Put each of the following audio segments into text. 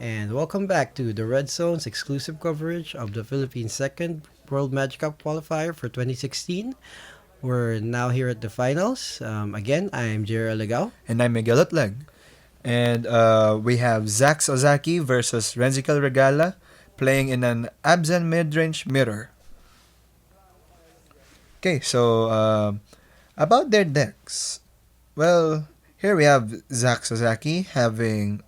and welcome back to the Red Zone's exclusive coverage of the Philippines' second World Magic Cup qualifier for 2016. We're now here at the finals. Again, I'm Jerry Legao. And I'm Miguel Atleg. And we have Zax Ozaki versus Renz Regala playing in an abzan midrange mirror. Okay, so about their decks. Well, here we have Zax Ozaki having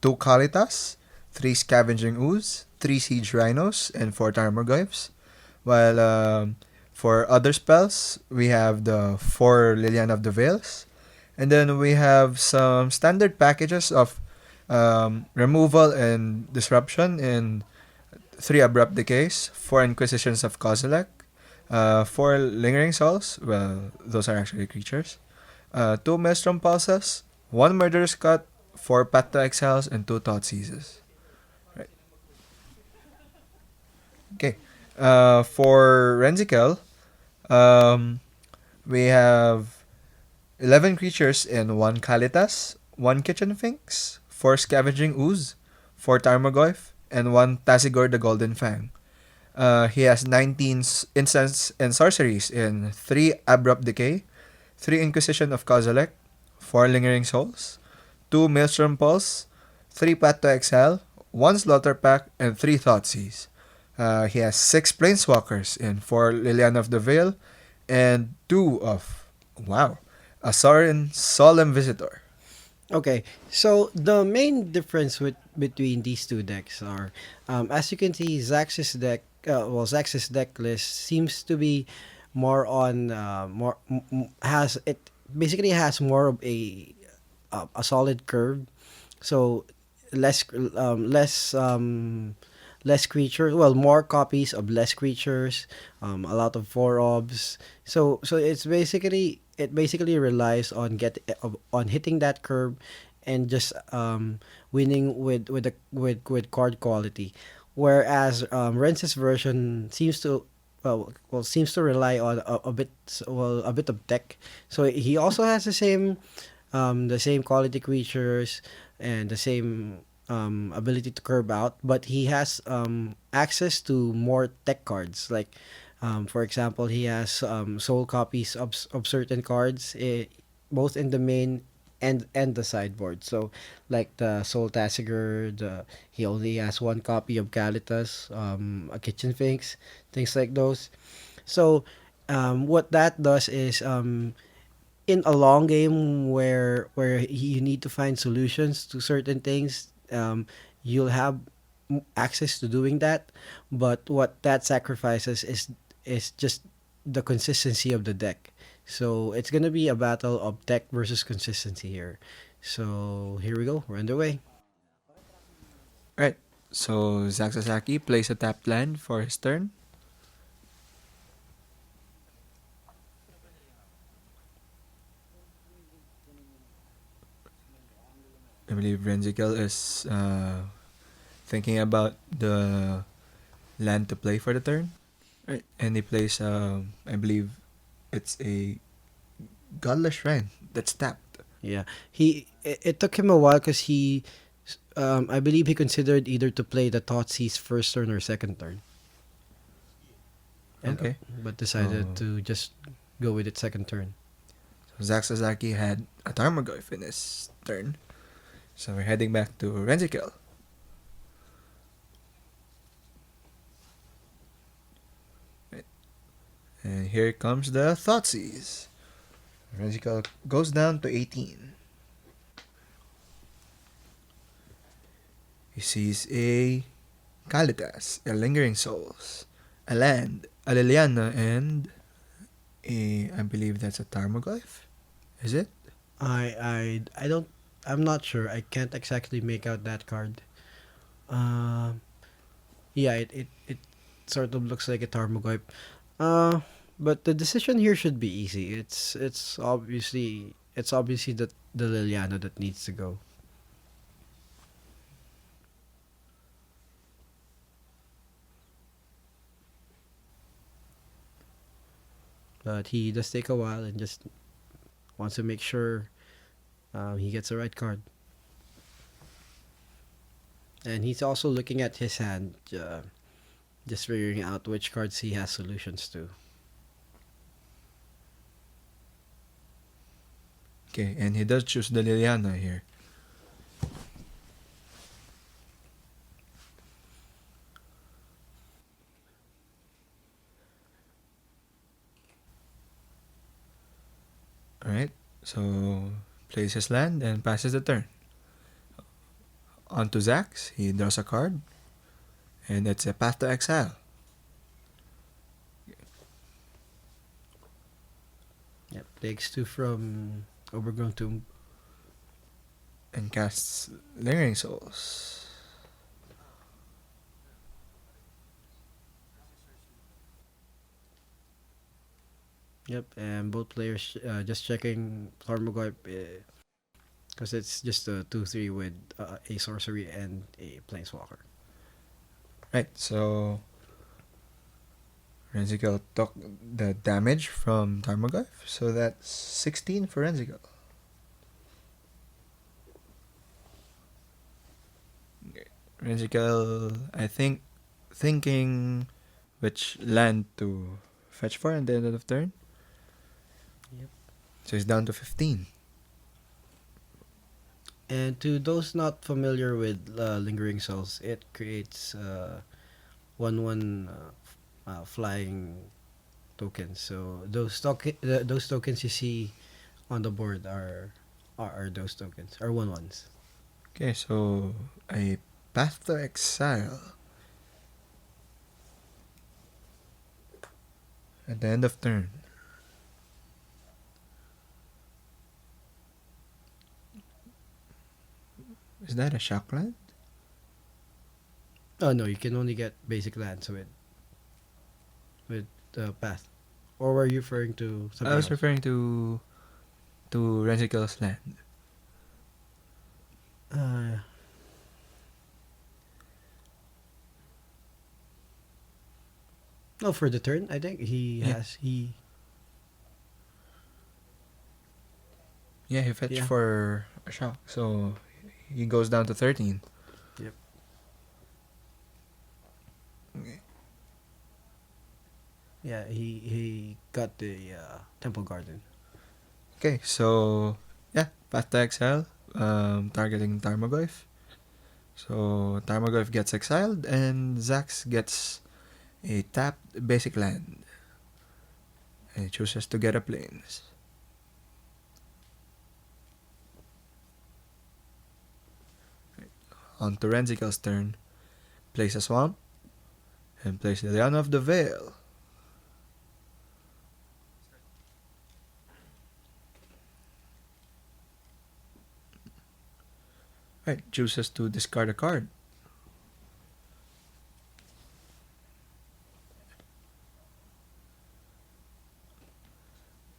two Kalitas, three Scavenging Ooze, three Siege Rhinos, and four Tarmogoyfs. While for other spells, we have the four Liliana of the Veils. And then we have some standard packages of removal and disruption in three Abrupt Decays, four Inquisitions of Kozilek, four Lingering Souls, well, those are actually creatures, two Maelstrom Pulses, one Murderous Cut, four Path to Exiles, and two Thought Seizes. Right. Okay. For Renzikel, um, we have 11 creatures in 1 Kalitas, 1 Kitchen Finks, 4 Scavenging Ooze, 4 Tarmogoyf, and 1 Tazigor the Golden Fang. He has 19 instants and sorceries in 3 Abrupt Decay, 3 Inquisition of Kozilek, 4 Lingering Souls, 2 Maelstrom Pulse, 3 Path to Exile, 1 Slaughter Pack, and 3 Thoughtseize. He has 6 Planeswalkers in 4 Liliana of the Veil, and 2 of, wow, a Sorin Solemn Visitor. Okay, so the main difference between these two decks are, as you can see, Zax's deck list seems to be more on has it basically has more of a solid curve, so less less creatures, well, more copies of less creatures, a lot of four obs. So it basically relies on on hitting that curve and just winning with card quality, whereas Renz's version seems to rely on a bit of tech. So he also has the same quality creatures and the same ability to curve out, but he has access to more tech cards. Like, for example, he has soul copies of certain cards, both in the main and the sideboard. So, like the Soul Tassiger, he only has one copy of Calitas, a Kitchen Finks, things like those. So, what that does is in a long game where you need to find solutions to certain things, you'll have access to doing that, but what that sacrifices is just the consistency of the deck. So it's gonna be a battle of tech versus consistency here. So here we go, we're underway. Right. So Zax Ozaki plays a tapped land for his turn. I believe Renzikel is thinking about the land to play for the turn. Right. And he plays, I believe it's a Godless Shrine that's tapped. Yeah, it took him a while because I believe he considered either to play the Thoughtseize first turn or second turn, and Okay. but decided So, to just go with it second turn. so Zax Ozaki had a Tarmogoyf in his turn. So we're heading back to Renzikel. Right. And here comes the Thoughtseize. Renzikel goes down to 18. He sees a Kalitas, a Lingering Souls, a land, a Liliana, and I believe that's a Tarmogoyf. Is it? I don't. I'm not sure. I can't exactly make out that card. Um, yeah, it sort of looks like a Tarmogoyf. Uh, but the decision here should be easy. It's obviously the Liliana that needs to go. But he does take a while and just wants to make sure he gets the right card. And he's also looking at his hand, just figuring out which cards he has solutions to. Okay, and he does choose the Liliana here. Alright, so plays his land and passes the turn. On to Zax, he draws a card, and it's a Path to Exile. Yep, takes two from Overgrown Tomb. And casts Lingering Souls. Yep, and both players just checking Tarmogoyf because it's just a 2-3 with a sorcery and a planeswalker. Right, so Renzigal took the damage from Tarmogoyf, so that's 16 for Renzigal. Renzigal, I think, thinking which land to fetch for at the end of turn. Yep. So he's down to 15. And to those not familiar with Lingering Souls, it creates 1/1 flying tokens. So those tokens you see on the board are those tokens, are 1/1s. Okay, so a Path to Exile. At the end of turn. Is that a shock land? Oh no, you can only get basic lands with path. Or were you referring to I something was else? referring to Renzigal's land. Uh, no, for the turn, I think Yeah. Yeah, he fetched Yeah. for a shock, so he goes down to 13. Yep. Okay. Yeah, he got the Temple Garden. Okay, so yeah, Path to Exile, targeting Tarmogoyf. So Tarmogoyf gets exiled, and Zax gets a tapped basic land. And he chooses to get a plains. On to Renzigal's turn. Plays a swamp, and plays the Liana of the Veil. Right, chooses to discard a card.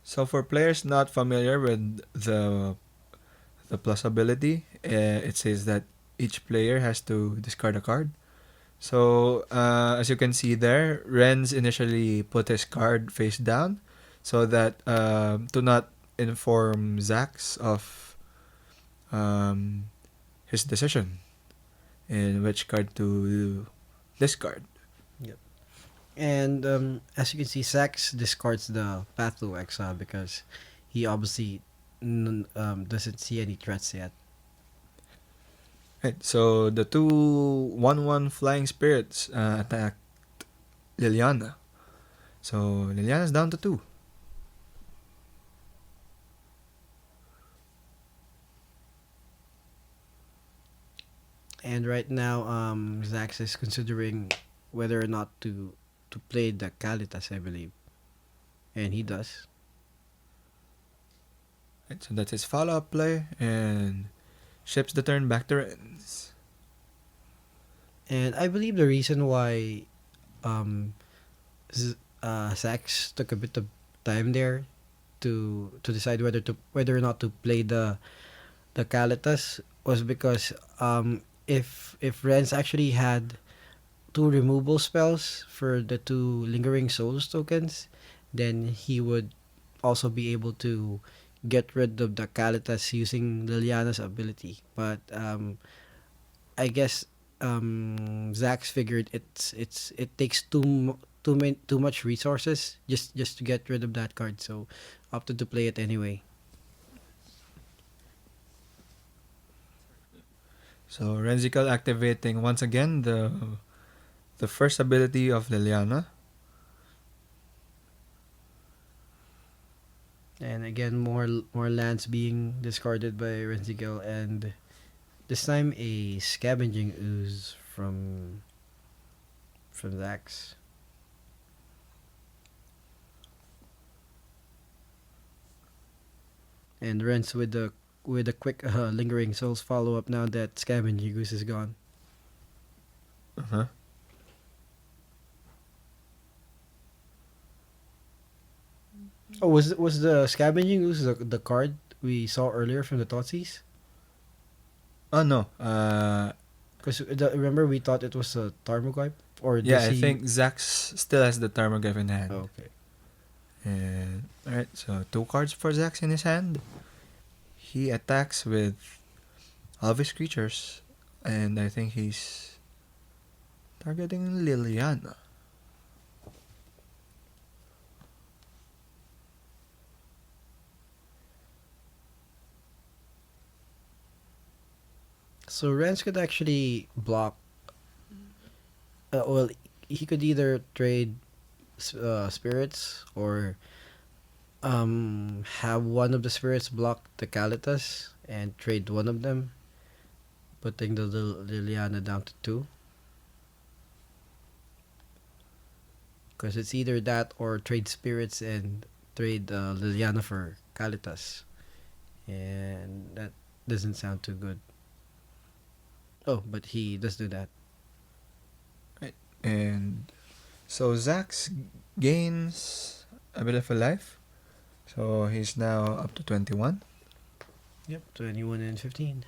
So for players not familiar with the plus ability, it says that each player has to discard a card. So as you can see there, Renz initially put his card face down, so that to not inform Zax of um, his decision in which card to discard. Yep. And as you can see, Sax discards the Path to Exile because he obviously doesn't see any threats yet. Right. So the two 1/1 flying spirits attack Liliana. So Liliana's down to 2. And right now, Zax is considering whether or not to play the Kalitas, I believe, and he does. Right. So that's his follow-up play, and ships the turn back to Renz. And I believe the reason why um, Zax took a bit of time there to decide whether or not to play the Kalitas was because if Renz actually had two removal spells for the two Lingering Souls tokens, then he would also be able to get rid of the Kalitas using Liliana's ability. But I guess Zax figured it takes too much resources just to get rid of that card, so opted to play it anyway. So Renzical activating once again the first ability of Liliana. And again, more lands being discarded by Renzigal, and this time a Scavenging Ooze from Zax. And Renz with a quick Lingering Souls follow up now that Scavenging Ooze is gone. Uh-huh. Oh, was the Scavenging Ooze the card we saw earlier from the Totsis? Oh no. Because remember we thought it was a Tarmogoyf, or Yeah, does I he? think Zax still has the Tarmogoyf in hand. Oh, okay. And alright, so 2 cards for Zax in his hand. He attacks with all of his creatures, and I think he's targeting Liliana. So Renz could actually block. Well, he could either trade spirits, or have one of the spirits block the Kalitas and trade one of them, putting the Liliana down to 2. Because it's either that or trade spirits and trade Liliana for Kalitas, and that doesn't sound too good. Oh, but he does do that. And so Zax gains a bit of a life. So he's now up to 21. Yep, 21 and 15.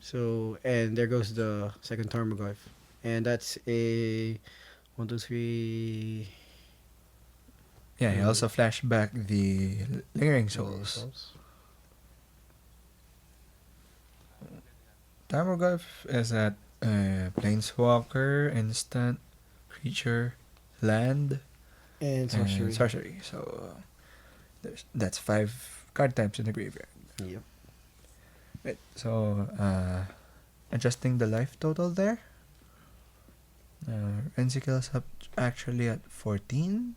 So, and there goes the second Tarmogoyf. And that's a 1, 2, 3. Yeah, he also flashed back the Lingering Souls. Tarmogoyf is at Planeswalker, instant, creature, land, And sorcery. and sorcery. So that's 5 card types in the graveyard. Yep. Right. So adjusting the life total there. Renzicle's up actually at 14.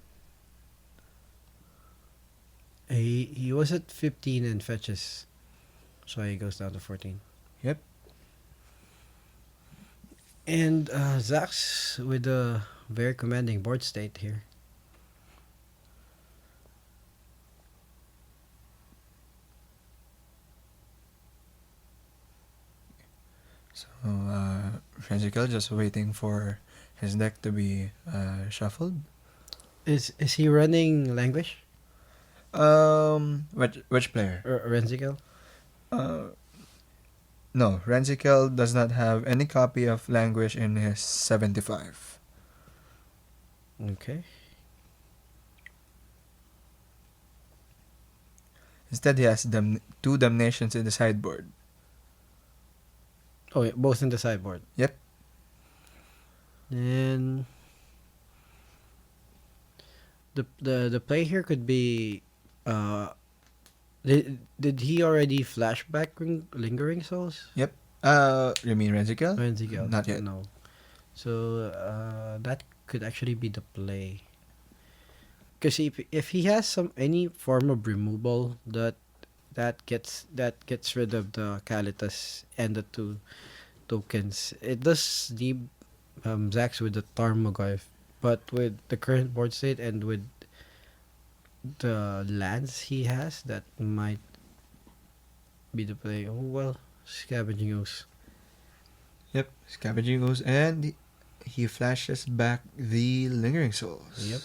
He was at 15 and fetches. So he goes down to 14. Yep. And Zax with a very commanding board state here. So Renzicle just waiting for his deck to be shuffled. Is he running Languish? Which player? Renzigal? Uh, no, Renzicle does not have any copy of Languish in his 75. Okay. Instead, he has 2 Damnations in the sideboard. Oh, yeah, both in the sideboard. Yep. Then the play here could be did he already flashback Lingering Souls? Yep. You mean Renzicle? Renzigal? Not yet. No. So that could actually be the play. Because if he has any form of removal that gets rid of the Kalitas and the 2 tokens, it does leave Zax with the Tarmogoyf, but with the current board state and with the lands he has, that might be the play. Oh well, Scavenging Ooze. Yep. Scavenging goes and he flashes back the Lingering Souls. Yep.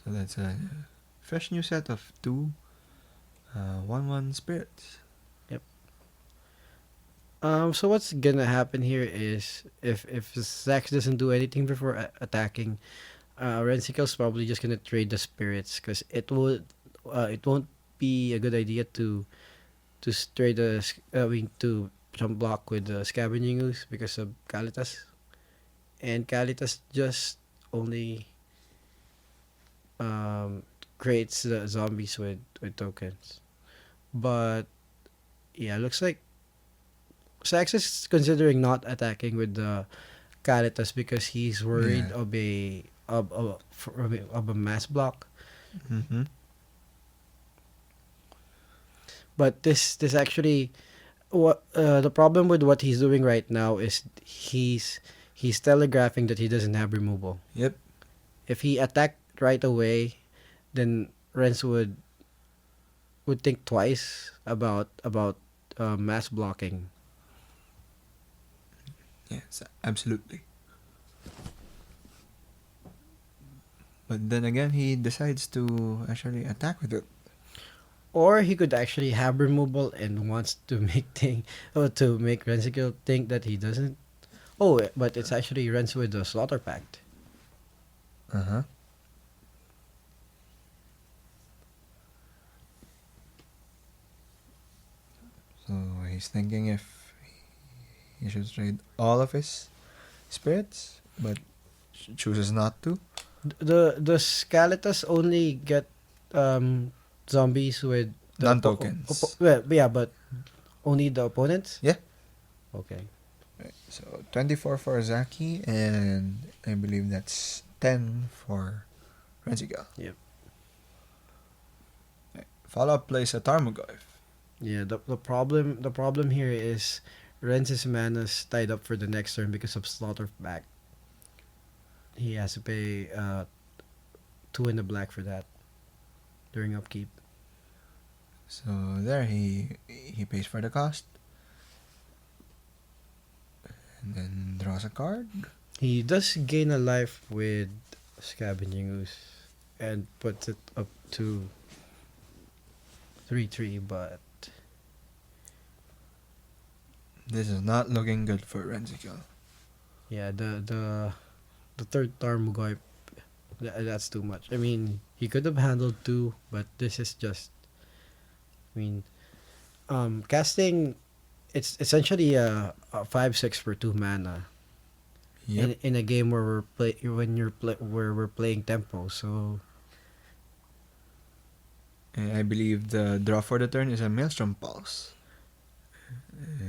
So that's a fresh new set of 2 1/1 spirits. So what's gonna happen here is if Zax doesn't do anything before attacking, Rensicle's probably just gonna trade the spirits because it won't be a good idea to trade to jump block with the scavenging ooze because of Kalitas, and Kalitas just only um creates the zombies with tokens. But yeah, looks like Sax is considering not attacking with the Kalitas because he's worried Yeah. of a mass block. Mm-hmm. But this actually what the problem with what he's doing right now is he's telegraphing that he doesn't have removal. Yep. If he attacked right away, then Renz would think twice about mass blocking. Yes, absolutely. But then again, he decides to actually attack with it. Or he could actually have removal and wants to make to make Renzicle think that he doesn't. Oh, but it's actually Renz with the Slaughter Pact. Uh huh. So he's thinking if he should trade all of his spirits, but chooses not to. The Skeletas only get zombies with the Non-tokens. well, yeah, but only the opponents. Yeah. Okay. Right. So 24 for Zaki, and I believe that's 10 for Renziga. Yep. Right. Follow up plays a Tarmogoyf. Yeah. The problem here is Renz's mana's tied up for the next turn because of Slaughter Pact. He has to pay two in the black for that during upkeep. So there he pays for the cost, and then draws a card. He does gain a life with Scavenging Ooze and puts it up to 3-3, but This is not looking good for Renzical. yeah, the third Tarmogoyf, that's too much. I mean, he could have handled two, but this is just. I mean, casting, it's essentially a 5/6 for 2 mana Yep. in a game where where we're playing tempo. So And I believe the draw for the turn is a Maelstrom Pulse.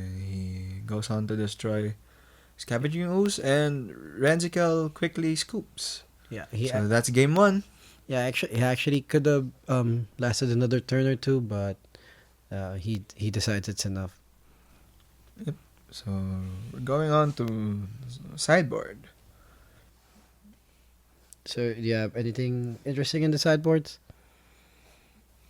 He goes on to destroy Scavenging Ooze, and Renzical quickly scoops. yeah, So that's game one. he actually could have lasted another turn or two, but he decides it's enough. So we're going on to sideboard. So do you have anything interesting in the sideboards?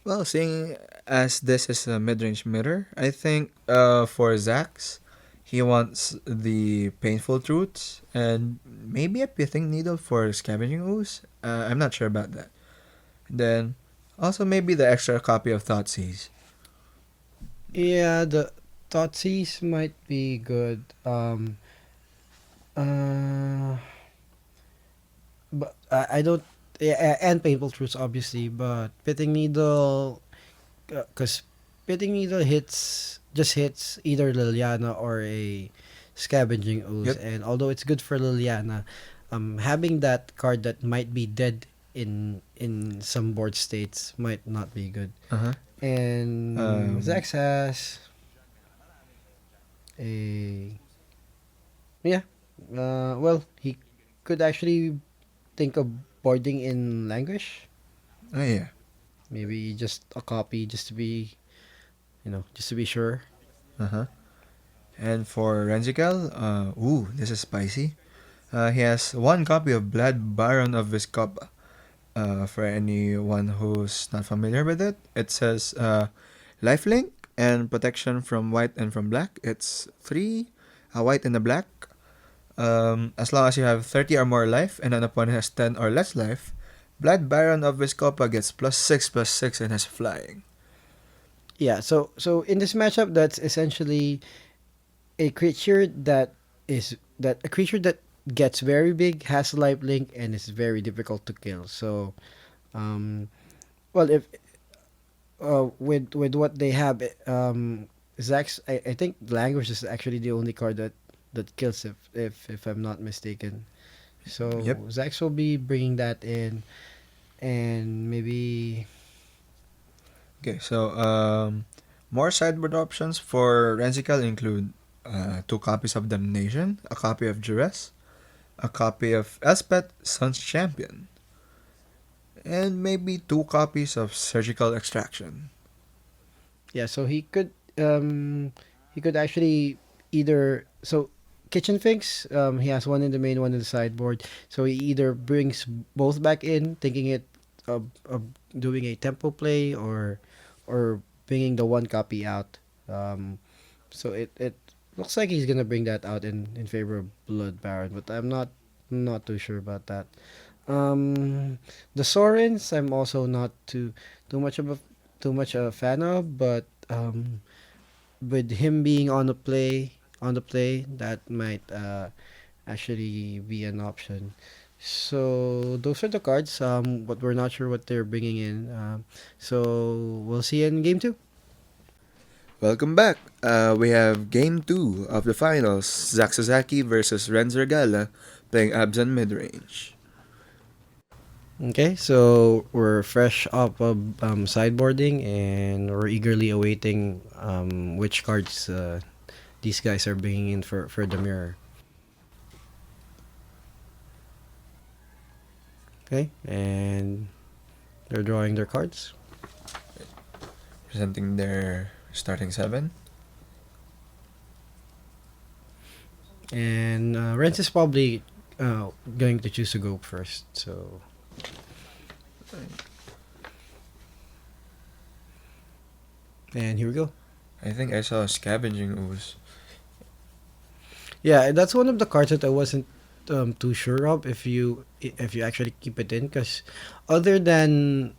Well, seeing as this is a mid-range mirror, I think for Zax, he wants the painful truths and maybe a pithing needle for scavenging ooze. I'm not sure about that. Then also maybe the extra copy of Thoughtseize. Yeah, the Thoughtseize might be good. Uh, but I don't. Yeah, and painful truths obviously, but pitting needle, because pitting needle hits either Liliana or a scavenging ooze, Yep. and although it's good for Liliana, having that card that might be dead in some board states might not be good. Uh-huh. And Zax has a yeah. Well, he could actually think of boarding in language. Oh yeah. Maybe just a copy, just to be sure. Uh-huh. And for Renzical, this is spicy. He has one copy of Blood Baron of Viscopa. For anyone who's not familiar with it, it says lifelink and protection from white and from black. It's 3, a white and a black. As long as you have 30 or more life and an opponent has 10 or less life, Blood Baron of Viscopa gets +6/+6 and has flying. Yeah. So in this matchup, that's essentially a creature that a creature that gets very big, has life link, and is very difficult to kill. So, um, well, if with what they have, Zax, I think language is actually the only card that kills, if I'm not mistaken. So Yep. Zax will be bringing that in, and maybe Okay, so more sideboard options for Renz Regala include two copies of Damnation, a copy of Duress, a copy of Elspeth, Sun's Champion, and maybe two copies of Surgical Extraction. yeah. So he could actually either so kitchen fix. He has one in the main, one in the sideboard. So he either brings both back in, thinking it of doing a tempo play, or bringing the one copy out. So it looks like he's gonna bring that out in favor of Blood Baron, but I'm not too sure about that. The Sorens, I'm also not too much of a too much a fan of, but with him being on the play, that might actually be an option. So those are the cards. But we're not sure what they're bringing in. So we'll see you in game two. Welcome back. We have game 2 of the finals, Zax Ozaki versus Renz Regala playing abzan midrange. Okay, so we're fresh up of sideboarding, and we're eagerly awaiting which cards these guys are bringing in for the mirror. Okay, and they're drawing their cards. Presenting their starting 7. And Renz is probably going to choose to go first. So, and here we go. I think I saw a Scavenging Ooze. Yeah, that's one of the cards that I wasn't too sure of if you actually keep it in, because other than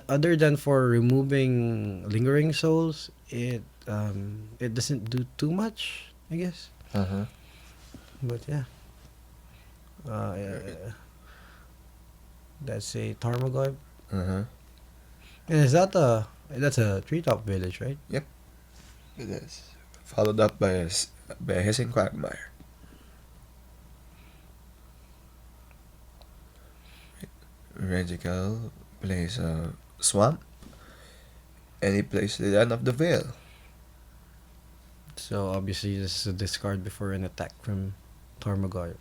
other than for removing lingering souls, it doesn't do too much, I guess. Uh-huh. But yeah, that's a Tarmogoyf. Uh-huh. And that's a treetop village, right? Yep, it is. Followed up by by a Hissing Quagmire. Regical plays a Swamp, and he plays the Land of the Veil. So obviously this is a discard before an attack from Tarmogoyf.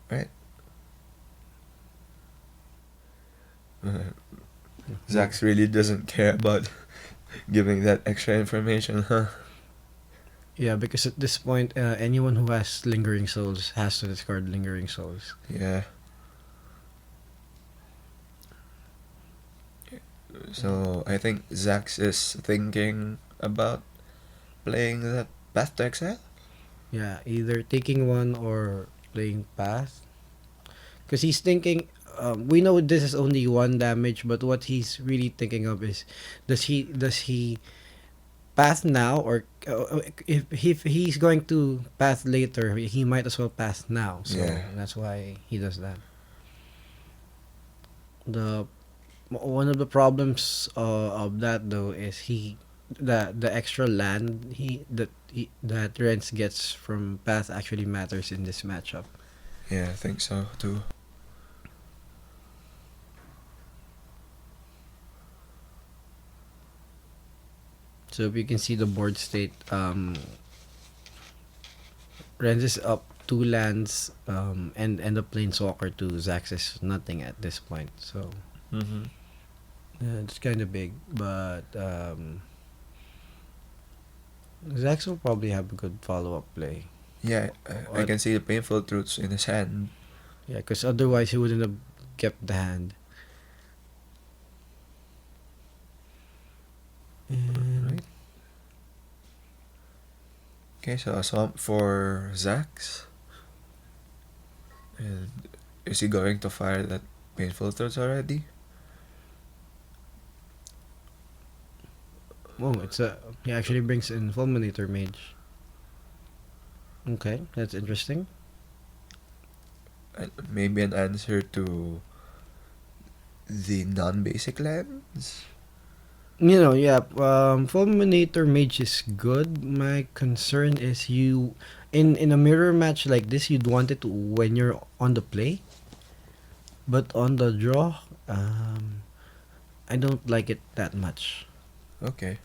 Right? Zax really doesn't care about giving that extra information, huh? Yeah, because at this point, anyone who has lingering souls has to discard lingering souls. Yeah. So I think Zax is thinking about playing that Path to Exile. Yeah, either taking one or playing path. Because he's thinking, we know this is only one damage, but what he's really thinking of is, does he path now, or if he's going to path later, he might as well path now. So Yeah. that's why he does that. The One of the problems of that though is the extra land that Renz gets from path actually matters in this matchup. Yeah, I think so too. So if you can see the board state, Renz is up two lands, and the planeswalker to Zax is nothing at this point. So Mm-hmm. yeah, it's kind of big, but Zax will probably have a good follow up play. Yeah, I What? can see the Painful Truths in his hand. Yeah, because otherwise he wouldn't have kept the hand. And Right. Okay, so a Swamp for Zax. And is he going to fire that Painful Truths already? oh, he actually brings in Fulminator Mage. Okay, that's interesting. Maybe an answer to the non-basic lands. Yeah, Fulminator Mage is good. My concern is in a mirror match like this, you'd want it when you're on the play, but on the draw, I don't like it that much. Okay.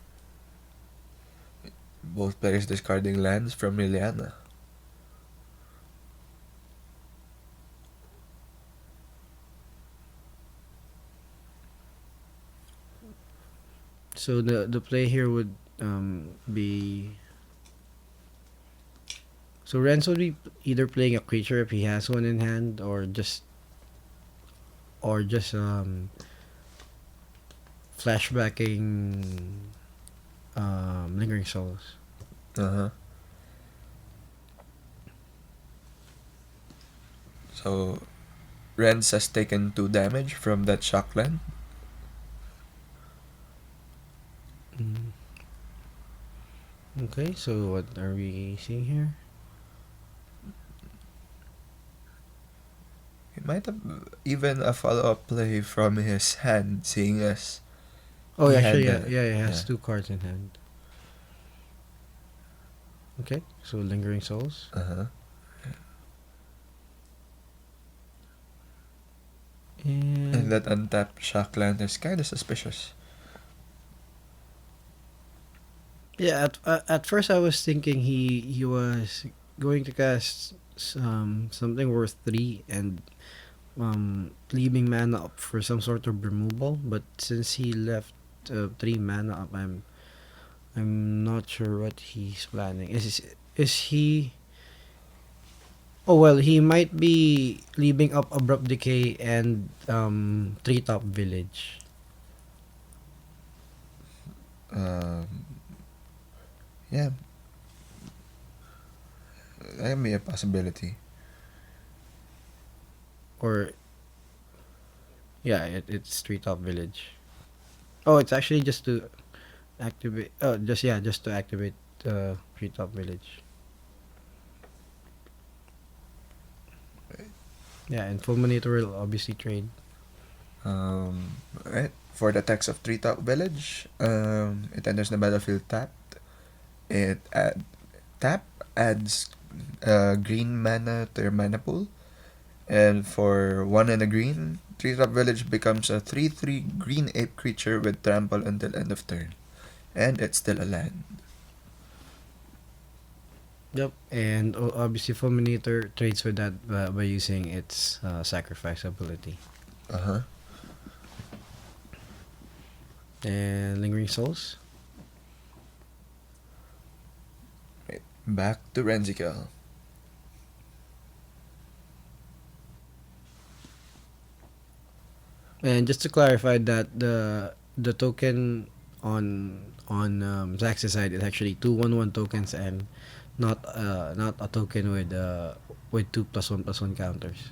Both players discarding lands from Liliana. So the play here would be so Renz would be either playing a creature if he has one in hand, or just flashbacking Lingering Souls. Uh-huh. So, Renz has taken 2 damage from that shock land. Mm. Okay, so what are we seeing here? He might have even a follow-up play from his hand, seeing as Oh, he actually, had yeah, the... yeah, it has Yeah. two cards in hand. Okay, so Lingering Souls. Uh-huh. And And that untapped shock land is kind of suspicious. yeah, at first I was thinking he was going to cast something worth 3 and leaving mana up for some sort of removal, but since he left 3 mana up, I'm not sure what he's planning. Is he? Oh well, he might be leaving up Abrupt Decay and Treetop Village. Um, yeah, that may be a possibility. Or yeah, it's Treetop Village. Oh, it's actually just to activate. Oh, just to activate Treetop Village. Yeah, and Fulminator will obviously trade. Right. For the text of Treetop Village, it enters the battlefield tapped. It tap adds green mana to your mana pool, and for 1 and a green, Treetop Village becomes a 3/3 green ape creature with trample until end of turn, and it's still a land. Yep, and obviously Fulminator trades with that by using its sacrifice ability. Uh huh. And Lingering Souls. Back to Renz Regala. And just to clarify that the token on Zax's side is actually 2/1/1 tokens and not a token with 2+1+1 counters.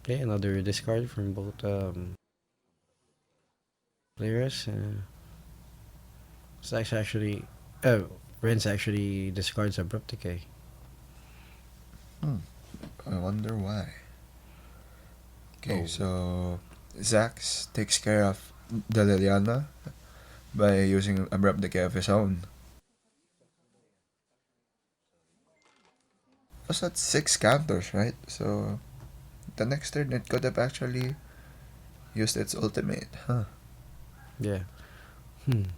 Okay, another discard from both players. Zax actually, Renz actually discards Abrupt Decay. I wonder why. Okay, Oh. so Zax takes care of the Liliana by using Abrupt Decay of his own. Was that 6 counters, right? So the next turn it could have actually used its ultimate, huh? Yeah. Hmm.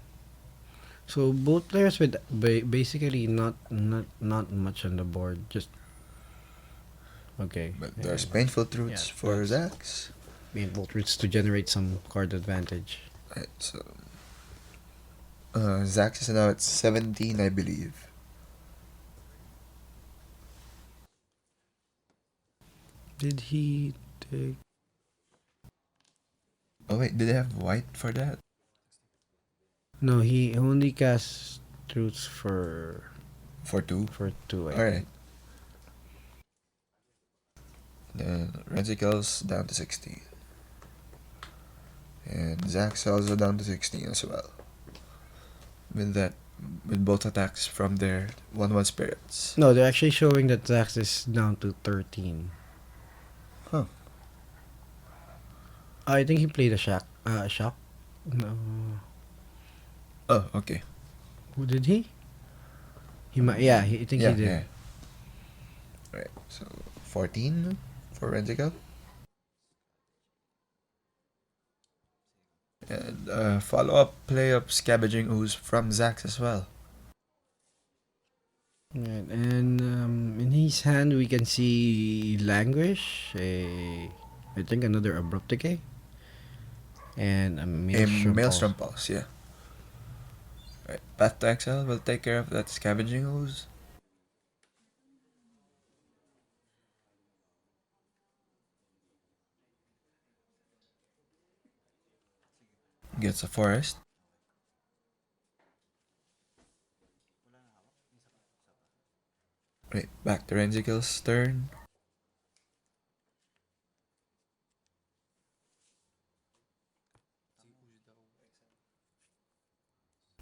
So both players with basically not much on the board. Just okay. But Yeah, there's painful truths yeah, for that's Zax. being both routes to generate some card advantage. Right, so Zax is now at 17, I believe. Did he take? Oh wait, did they have white for that? No, he only cast truths For 2? for 2. I Alright. think. Then Rensicles down to 16. And Zax also down to 16 as well. With that, with both attacks from their 1/1 spirits. No, they're actually showing that Zax is down to 13. Huh. I think he played a shock. No. Oh, okay. Who did he? He might. Yeah, I think he Yeah, did. yeah. Right. So 14 for Renz Regala. And follow-up play of Scavenging Ooze from Zax as well. Right, and in his hand we can see Languish, I think another Abrupt Decay, and a A Maelstrom Maelstrom Pulse. Pulse, yeah. Right. Path to Exile will take care of that Scavenging Ooze. Gets a Forest. Right, back to Renz Regala's turn.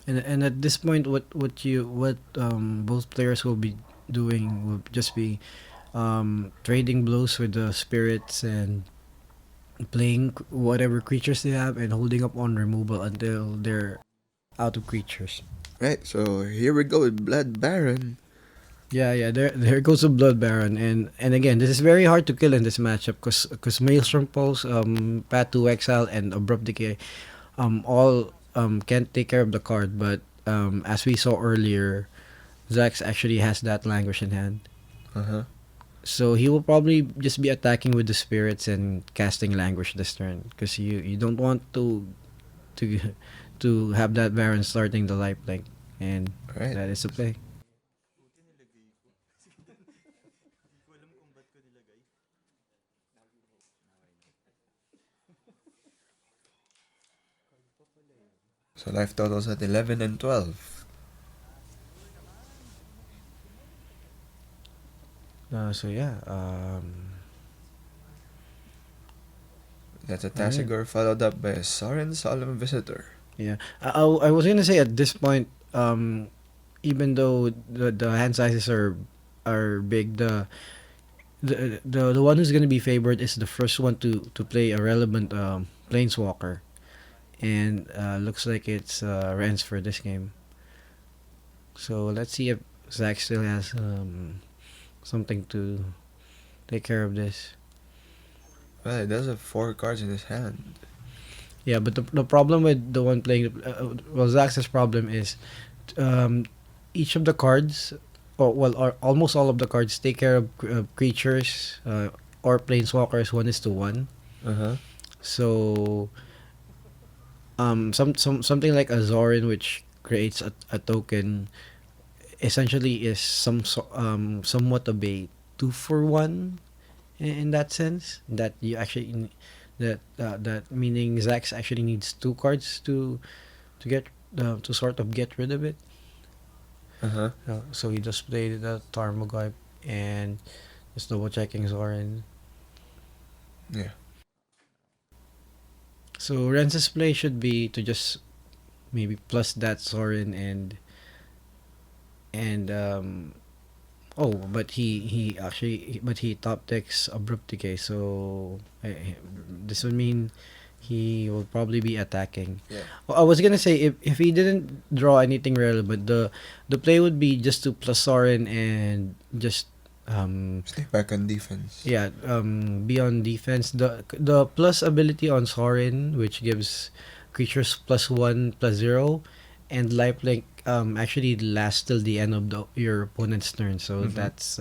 And at this point, what both players will be doing will just be trading blows with the spirits and playing whatever creatures they have and holding up on removal until they're out of creatures. Right, so here we go with Blood Baron. Yeah. There goes the Blood Baron, and again, this is very hard to kill in this matchup because Maelstrom Pulse, Path to Exile, and Abrupt Decay, all can't take care of the card. But as we saw earlier, Zax actually has that Languish in hand, Uh-huh. so he will probably just be attacking with the spirits and casting Languish this turn because you don't want to to have that Baron starting the life link, and Right. that is the play. So life totals at 11 and 12. So yeah, That's a alright. Tassigor followed up by a Sorin Solemn Visitor. Yeah, I was gonna say at this point, even though the hand sizes are big, the one who's gonna be favored is the first one to play a relevant planeswalker, and looks like it's Renz for this game. So let's see if Zach still has something to take care of this. Well, it does have 4 cards in his hand. Yeah, but the problem with the one playing, well, Zach's problem is um, each of the cards, or almost all of the cards, take care of creatures or planeswalkers 1:1. Uh-huh. So something like a Zorin, which creates a token, essentially is somewhat of a 2-for-1 in that sense. That you actually that meaning Zax actually needs 2 cards to get to sort of get rid of it. Uh-huh. So he just played the Tarmogoyf and just double checking Zorin. Yeah. So Renz's play should be to just maybe plus that Zorin and but he top decks Abrupt Decay, so this would mean he will probably be attacking. Yeah. Well, I was gonna say if he didn't draw anything relevant, the play would be just to plus Sorin and just Stay back on defense. be on defense. The plus ability on Sorin, which gives creatures +1/+0, and lifelink actually lasts till the end of your opponent's turn. So Mhm. that's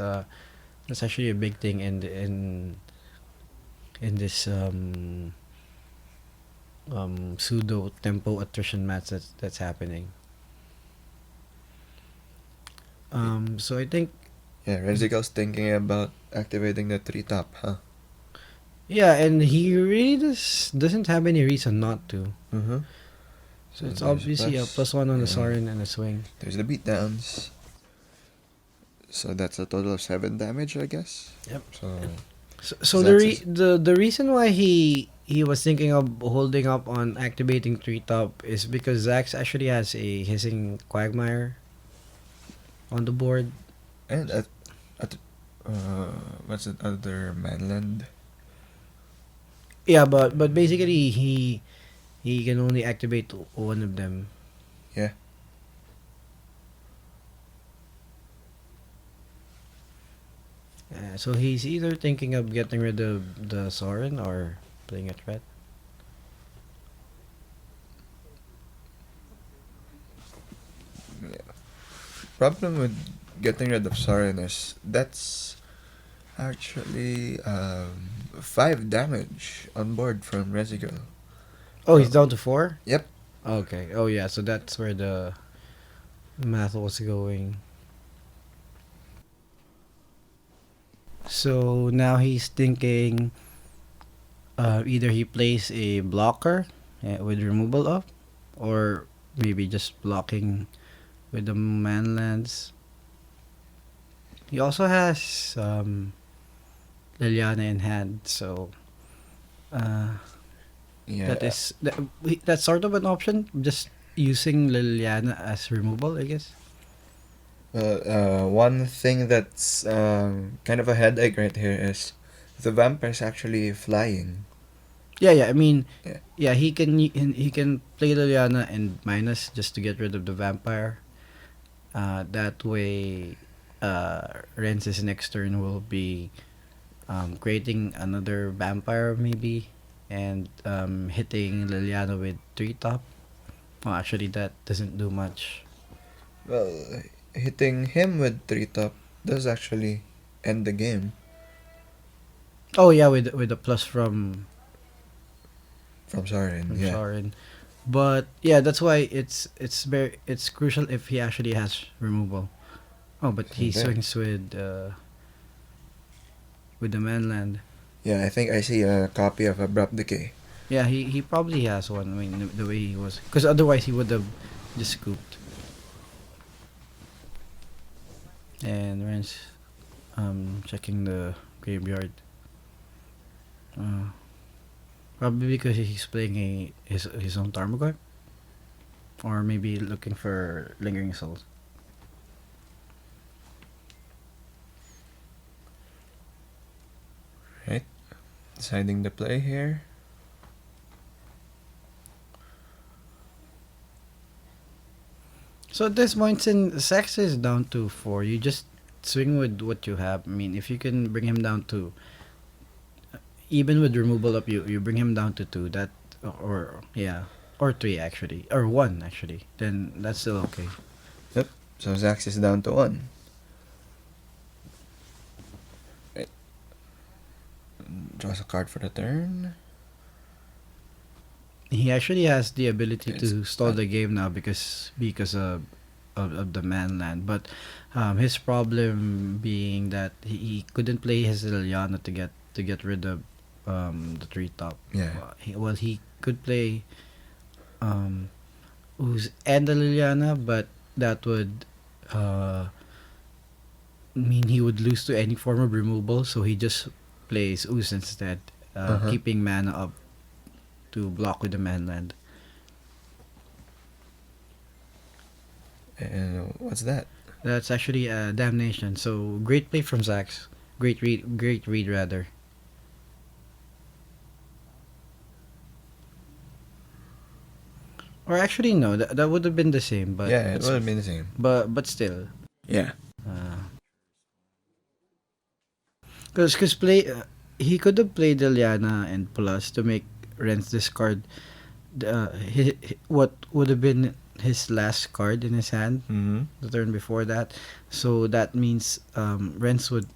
actually a big thing in this pseudo tempo attrition match that's happening. So I think Yeah, Renz Regala's thinking about activating the 3 top, huh? yeah, and he really doesn't have any reason not to. Mm-hmm. So it's there's obviously a +1 on the yeah. Sorin and a swing. There's the beatdowns. So that's a total of 7 damage, I guess. Yep. So So Zax is- the reason why he he was thinking of holding up on activating three top is because Zax actually has a hissing Quagmire on the board. And at what's the other manland? Yeah, but basically he can only activate one of them. Yeah. So he's either thinking of getting rid of the Sorin or playing a threat. Problem with getting rid of Sorin is that's actually 5 damage on board from Renz Regala. Oh, he's down to 4? Yep. Okay. Oh, yeah. So that's where the math was going. So now he's thinking either he plays a blocker with removal up, or maybe just blocking with the manlands. He also has Liliana in hand, so uh, Yeah. that's sort of an option. Just using Liliana as removal, I guess. One thing that's kind of a headache right here is the vampire's actually flying. Yeah. I mean, Yeah. yeah, he can play Liliana and minus just to get rid of the vampire. That way, Renz's next turn will be creating another vampire maybe, and hitting Liliana with three top. Well, actually, that doesn't do much. Well, hitting him with 3 top does actually end the game Oh yeah, with the plus from Sorin. from Yeah. Sorin. But yeah, that's why it's crucial if he actually has removal. Oh, but he There. swings with the manland. Yeah, I think I see a copy of Abrupt Decay. Yeah, he probably has one. I mean, the way he was, because otherwise he would have just scooped. And Ren's checking the graveyard. Uh, Probably because he's playing his own Tarmogoyf, or maybe looking for Lingering Souls. Right? Deciding the play here. So at this point, since Sex is down to 4, you just swing with what you have. I mean, if you can bring him down to, even with removal up, you bring him down to 2. That or yeah, or 3 actually, or 1 actually. Then that's still okay. Yep. So Zax is down to 1. Right. Draws a card for the turn. He actually has the ability It's to stall the game now because of the manland. But his problem being that he couldn't play his Liliana to get rid of the three top. Yeah. He could play Uz and the Liliana, but that would mean he would lose to any form of removal. So he just plays Uz instead, keeping mana up to block with the manland. And what's that? That's actually a damnation. So great play from Zax. Great read rather. Or actually no, that would have been the same. But Yeah, it would have been the same. but still, Yeah. because he could have played Liliana and plus to make Renz discard what would have been his last card in his hand Mm-hmm. the turn before that. So that means Renz would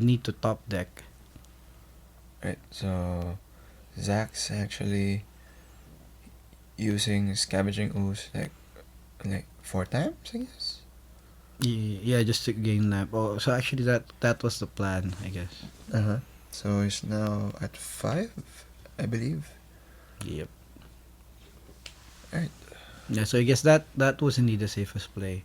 need to top deck. Right. So Zax actually using Scavenging Ooze like 4 times, I guess. Yeah, just to gain lamp. Oh, so actually that was the plan, I guess. So he's now at 5, I believe. Yep. Right. Yeah, so I guess that was indeed the safest play.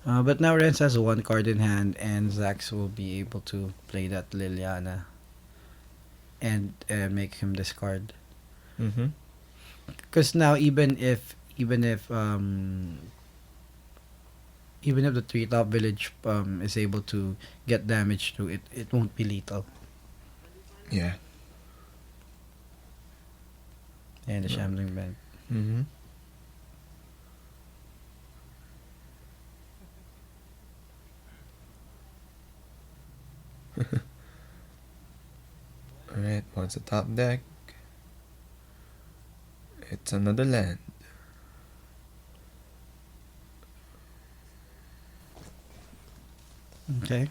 But now Renz has one card in hand, and Zax will be able to play that Liliana and make him discard. Mm-hmm. Because now even if the treetop village is able to get damage to it, it won't be lethal. Yeah. And the shambling band. Mm-hmm. Alright, once the top deck, it's another land. Okay.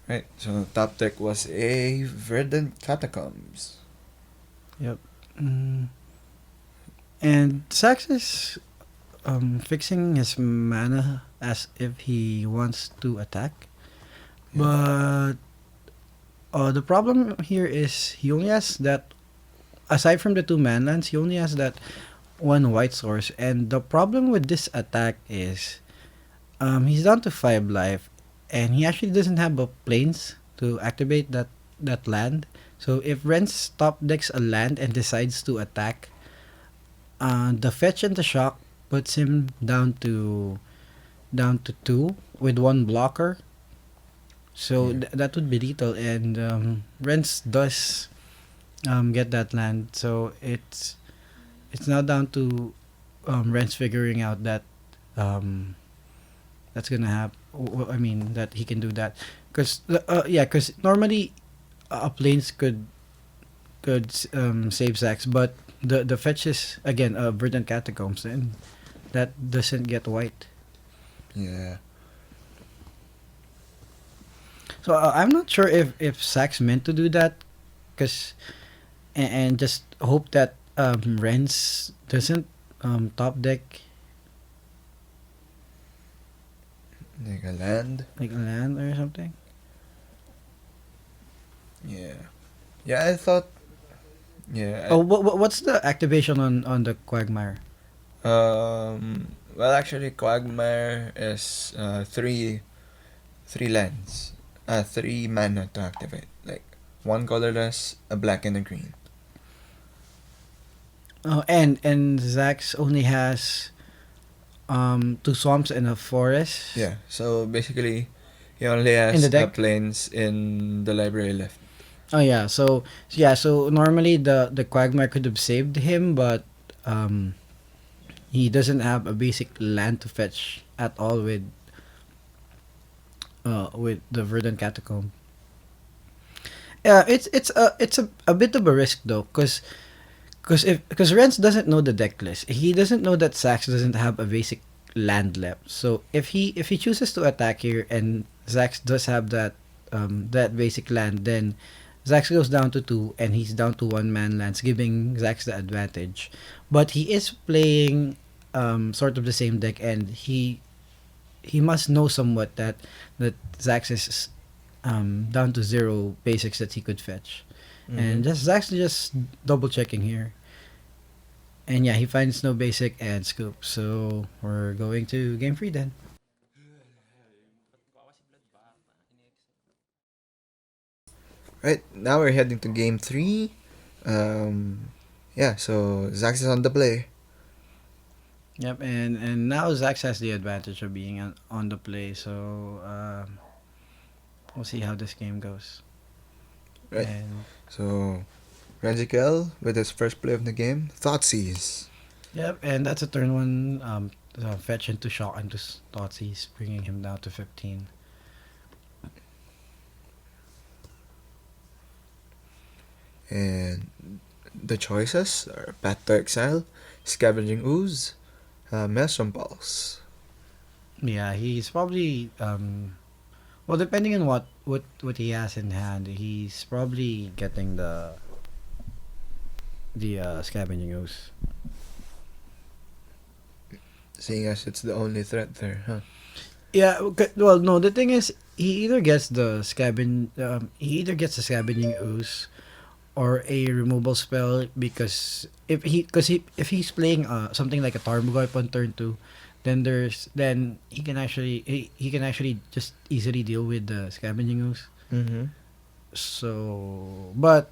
Right, so top deck was a Verdant Catacombs. Yep. Mm. And Sax is fixing his mana as if he wants to attack. Yeah. But the problem here is he only has that. Aside from the two manlands, he only has that one white source. And the problem with this attack is he's down to 5 life, and he actually doesn't have a plains to activate that land. So if Renz top decks a land and decides to attack, the fetch and the shock puts him down to 2 with one blocker. So Yeah. that would be lethal, and Renz does get that land. So it's now down to Renz figuring out that um, that's gonna happen. I mean that he can do that because because normally a planes could save Zax, but the fetch is again Verdant Catacombs, and that doesn't get white. Yeah. So I'm not sure if Zax meant to do that, because and just hope that Renz doesn't top deck Like a land. like a land or something. Yeah. Yeah, I thought. Yeah. Oh, what's the activation on the Quagmire? Well, actually, Quagmire is three lands, 3 mana to activate. Like one colorless, a black, and a green. Oh, and Zax only has two swamps and a forest. Yeah. So basically, he only In the has deck. plains in the library left. Oh yeah, so normally the Quagmire could have saved him, but um he doesn't have a basic land to fetch at all with the Verdant Catacomb. Yeah, it's a bit of a risk though, because Renz doesn't know the deck list. He doesn't know that Zax doesn't have a basic land left. So if he chooses to attack here and Zax does have that basic land, then Zax goes down to 2 and he's down to 1 man lands, giving Zax the advantage. But he is playing sort of the same deck, and he must know somewhat that Zax is down to 0 basics that he could fetch. And just Zax just double checking here. And yeah, he finds no basic and scoop. So we're going to game 3 then. Right now we're heading to game 3. Um, yeah. So Zax is on the play. Yep, and now Zax has the advantage of being on the play. So we'll see how this game goes. Right. And So Renz Regala with his first play of the game, Thoughtseize. yep, and that's a turn 1 fetch into shock into Thoughtseize, bringing him down to 15. And the choices are Path to Exile, Scavenging Ooze, Maelstrom Pulse. Yeah, he's probably well, depending on what he has in hand, he's probably getting the scavenging ooze. Seeing as it's the only threat there, huh? Yeah, well, no, the thing is, he either gets the scavenging ooze or a removal spell, because if he's playing something like a Tarmogoyf on turn 2, then he can actually just easily deal with the scavenging ooze. Mm-hmm. So, but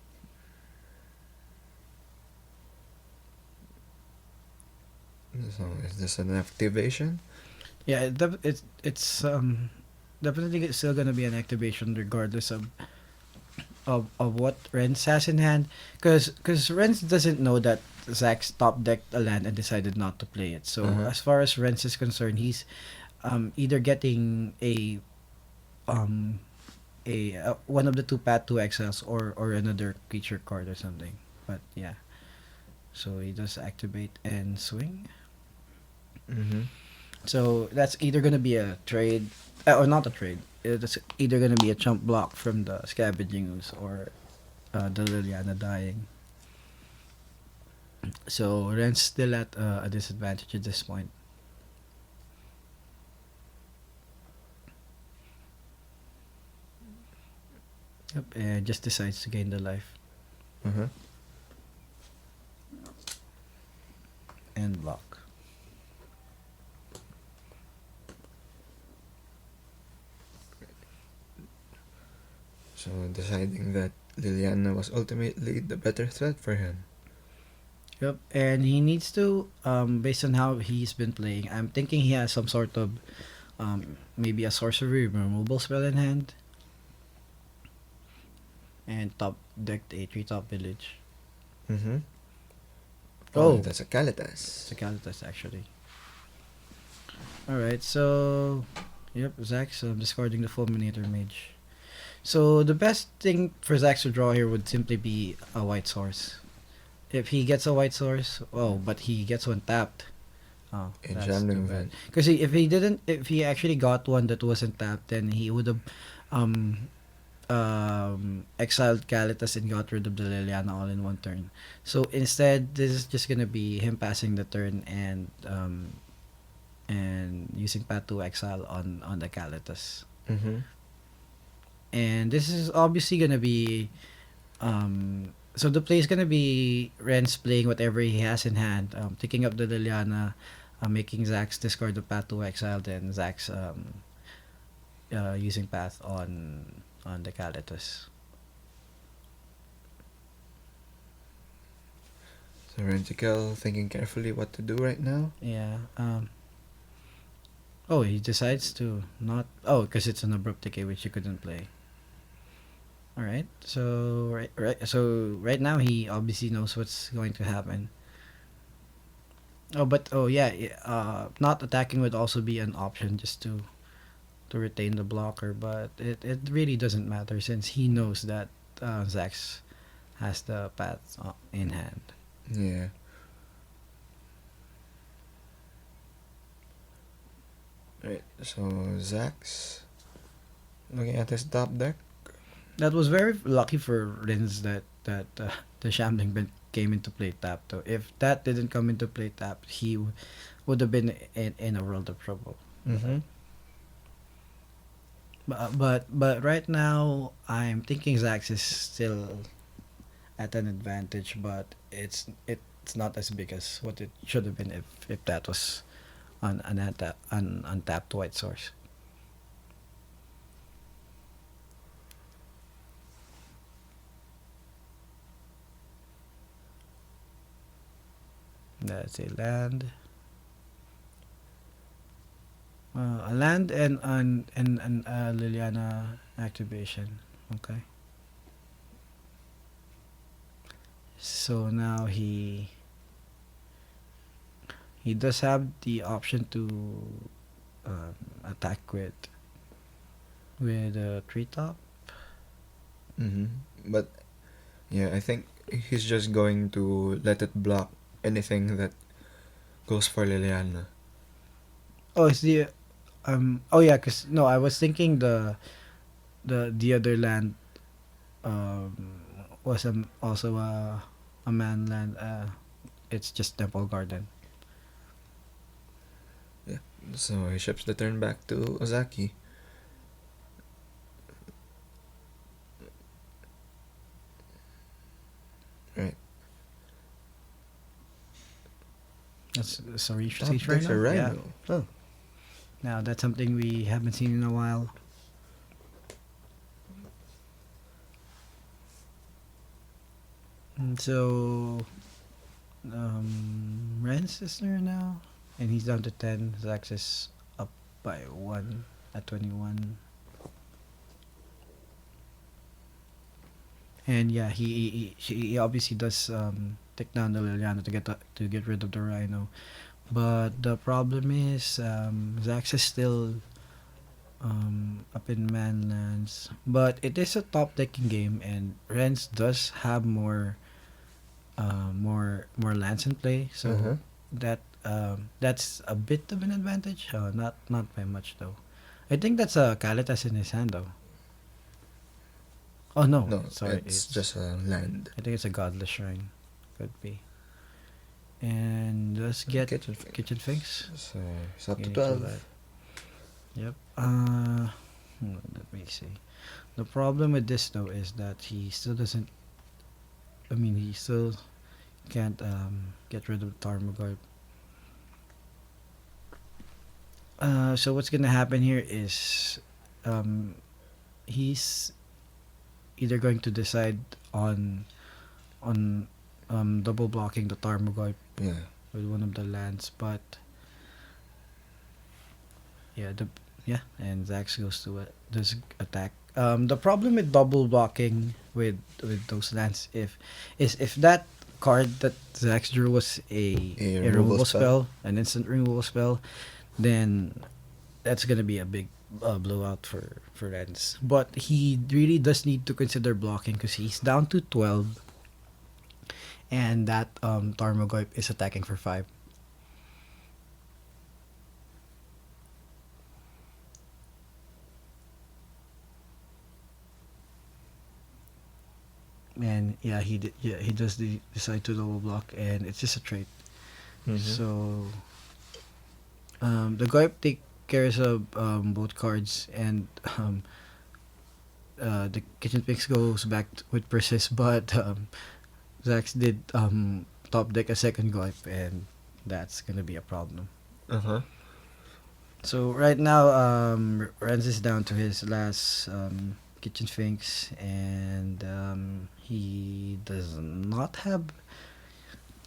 So is this an activation? Yeah, it's definitely still gonna be an activation regardless of what Renz has in hand, because Renz doesn't know that Zax top decked a land and decided not to play it. So Uh-huh. as far as Renz is concerned, he's either getting um one of the two path 2 XLs or another creature card or something. But yeah, so he does activate and swing. Mm-hmm. So that's either gonna be a trade, or not a trade. It's either gonna be a chump block from the Scavenging Ooze or the Liliana dying. So Ren's still at a disadvantage at this point. Yep, and just decides to gain the life Uh-huh. and block. So deciding that Liliana was ultimately the better threat for him. Yep, and he needs to, based on how he's been playing, I'm thinking he has some sort of, maybe a sorcery removal spell in hand, and top decked a tree top village. Mm-hmm. Oh, Oh, that's a it's Kalitas. a Kalitas actually. Alright, so, yep, Zax discarding the Fulminator Mage. So the best thing for Zax to draw here would simply be a white source. If he gets a white source, oh, but he gets one tapped. Oh, In that's too Shambling bad. Event. Because if he actually got one that wasn't tapped, then he would have, um, exiled Kalitas and got rid of the Liliana all in one turn. So instead, this is just gonna be him passing the turn and using Path to exile on the Kalitas. Mm-hmm. And this is obviously gonna be, so the play is gonna be Renz playing whatever he has in hand, taking up the Liliana, making Zax discard the Path to exile, then Zax using Path on the Kalitas. So Rentical thinking carefully what to do right now. Yeah. Oh, he decides to not. Oh, because it's an abrupt decay which he couldn't play. All right. So right now he obviously knows what's going to happen. Oh, but oh yeah, not attacking would also be an option just to retain the blocker, but it really doesn't matter since he knows that Zax has the path in hand. Yeah. Right. So Zax looking at his top deck. That was very lucky for Renz that the Shambling Ben came into play tap. Though if that didn't come into play tap, he would have been in a world of trouble. Mm-hmm. But right now I'm thinking Zax is still at an advantage, but it's not as big as what it should have been if that was on an untapped white source. That's a land. A land and Liliana activation. Okay. So now he does have the option to attack with a treetop. Mm-hmm. But yeah, I think he's just going to let it block anything that goes for Liliana. Oh, it's the oh yeah, cause no, I was thinking the other land um was also a man land. It's just Temple Garden. Yeah. So he ships the turn back to Ozaki. Right. That's a reach Top stage right deck's a now. Yeah. Rhino. Oh. Now that's something we haven't seen in a while. So Ren's sister now. and he's down to 10. Zax is up by 1 at 21. And yeah, he obviously does take down the Liliana to get rid of the Rhino. But the problem is Zax is still up in Manlands. But it is a top decking game, and Renz does have more lands in play, Uh-huh. so that's a bit of an advantage. Not by much though. I think that's a Kalitas in his hand though. Oh no, No, sorry, it's it's just a land. I think it's a Godless Shrine, could be. And let's get Kitchen Fix. Kitchen Finks. So it's up to Okay, 12. Yep. Let me see. The problem with this though is that he still doesn't. I mean, he still can't get rid of Tarmogoyf. So what's gonna happen here is, um, he's either going to decide on double blocking the Tarmogoyf Yeah. with one of the lands, but yeah, and Zax goes to it. Does attack. The problem with double blocking with those lands if that card that Zax drew was A a removal removal spell. spell, an instant removal spell, then that's gonna be a big blowout for Renz. But he really does need to consider blocking because he's down to 12, and that Tarmogoyf is attacking for 5. And yeah, he does decide to double block, and it's just a trait. Mhm. So the Goyp take cares of both cards, and the Kitchen Pix goes back with persist, but Zax did top deck a second Goyp, and that's gonna be a problem. Uh-huh. So right now, Renz is down to his last Kitchen Sphinx, and he does not have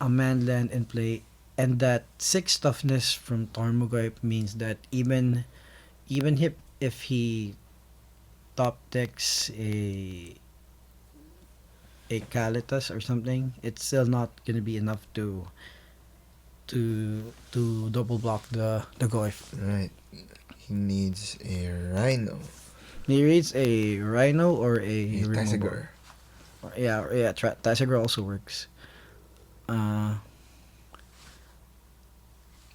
a man land in play, and that 6 toughness from Tarmogoyf means that even if he top decks a Kalitas or something, it's still not gonna be enough to double block the Goyf. Right. He needs a rhino. He reads a Rhino or A a removal. Tasigur. Yeah. Tasigur also works. Uh,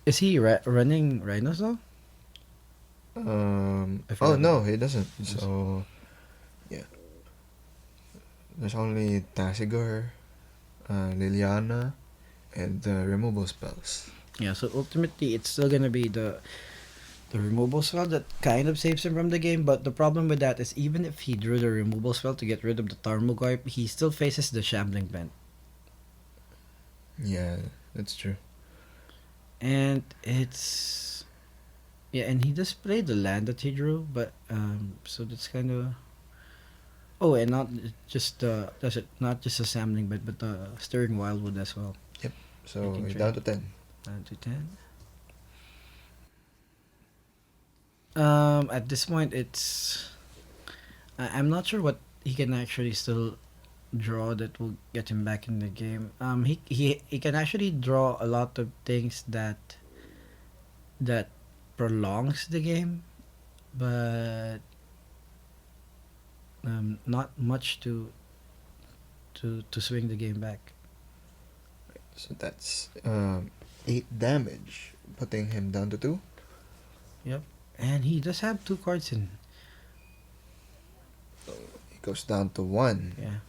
is he running Rhinos though? I Oh forgot no, about- he doesn't. So yeah. There's only Tasigur, Liliana, and the removal spells. Yeah, so ultimately it's still gonna be the removal spell that kind of saves him from the game, but the problem with that is even if he drew the removal spell to get rid of the Tarmogoyf, he still faces the Shambling Bent. Yeah, that's true. And and he does play the land that he drew, but so that's kind of and not just not just a Shambling Bent, but the Stirring Wildwood as well. So Making he's trade. down to 10. Down to 10. At this point, I'm not sure what he can actually still draw that will get him back in the game. He can actually draw a lot of things that prolongs the game, but not much to swing the game back. So that's 8 damage, putting him down to 2. Yep, and he does have 2 cards in. He goes down to 1. Yeah.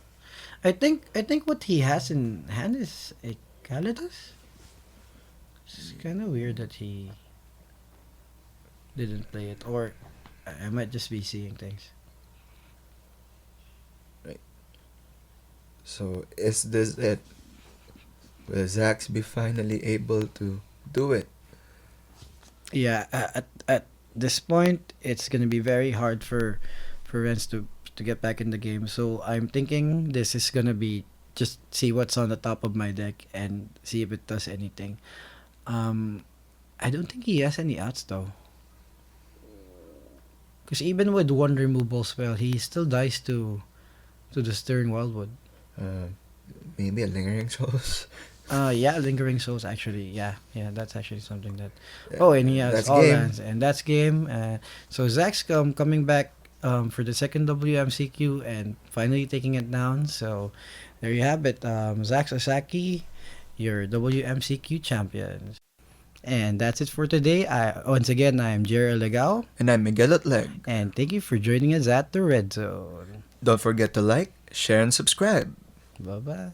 I think what he has in hand is a Kalidas. It's kind of weird that he didn't play it, or I might just be seeing things. So is this it? Will Zax be finally able to do it? Yeah, at this point, it's gonna be very hard for Renz to get back in the game. So I'm thinking this is gonna be just see what's on the top of my deck and see if it does anything. Um, I don't think he has any outs though. Because even with one removable spell, he still dies to the Stern Wildwood. Uh, Maybe a lingering souls. Yeah, Lingering Souls actually. Yeah, that's actually something that. Oh, and he has That's all game. lands, and that's game. So Zax coming back for the second WMCQ and finally taking it down. So there you have it. Zax Ozaki, your WMCQ champion. And that's it for today. Once again, I'm Jerry Legao, And I'm Miguel at Leg. and thank you for joining us at the Red Zone. Don't forget to like, share, and subscribe. Bye bye.